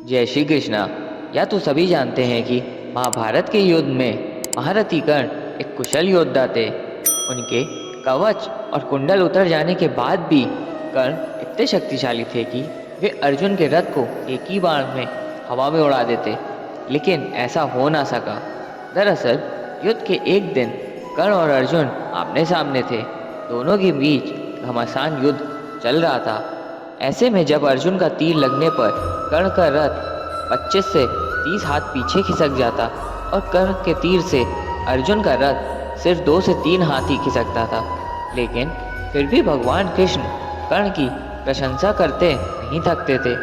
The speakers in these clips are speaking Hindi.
जय श्री कृष्णा। या तो सभी जानते हैं कि महाभारत के युद्ध में महारथी कर्ण एक कुशल योद्धा थे। उनके कवच और कुंडल उतर जाने के बाद भी कर्ण इतने शक्तिशाली थे कि वे अर्जुन के रथ को एक ही बाण में हवा में उड़ा देते, लेकिन ऐसा हो ना सका। दरअसल युद्ध के एक दिन कर्ण और अर्जुन आमने सामने थे। दोनों के बीच घमासान युद्ध चल रहा था। ऐसे में जब अर्जुन का तीर लगने पर कर्ण का रथ 25 से 30 हाथ पीछे खिसक जाता और कर्ण के तीर से अर्जुन का रथ सिर्फ 2 से 3 हाथ ही खिसकता था। लेकिन फिर भी भगवान कृष्ण कर्ण की प्रशंसा करते नहीं थकते थे।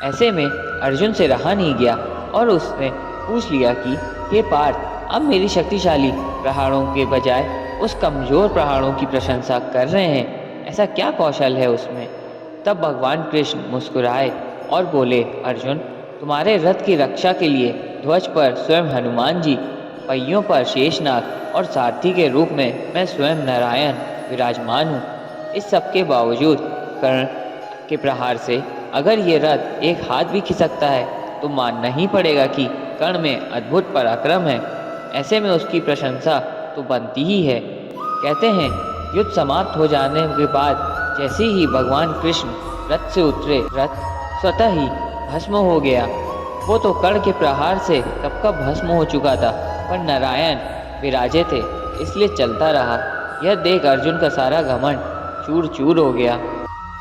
ऐसे में अर्जुन से रहा नहीं गया और उसने पूछ लिया कि हे पार्थ, अब मेरी शक्तिशाली प्रहारों के बजाय उस कमजोर प्रहारों की प्रशंसा कर रहे हैं, ऐसा क्या कौशल है उसमें। तब भगवान कृष्ण मुस्कुराए और बोले, अर्जुन, तुम्हारे रथ की रक्षा के लिए ध्वज पर स्वयं हनुमान जी, पहियों पर शेषनाग और सारथी के रूप में मैं स्वयं नारायण विराजमान हूँ। इस सब के बावजूद कर्ण के प्रहार से अगर ये रथ एक हाथ भी खिसकता है तो मानना ही पड़ेगा कि कर्ण में अद्भुत पराक्रम है। ऐसे में उसकी प्रशंसा तो बनती ही है। कहते हैं युद्ध समाप्त हो जाने के बाद जैसे ही भगवान कृष्ण रथ से उतरे, रथ स्वतः ही भस्म हो गया। वो तो कर्ण के प्रहार से कब का भस्म हो चुका था, पर नारायण विराजे थे इसलिए चलता रहा। यह देख अर्जुन का सारा घमंड चूर चूर हो गया।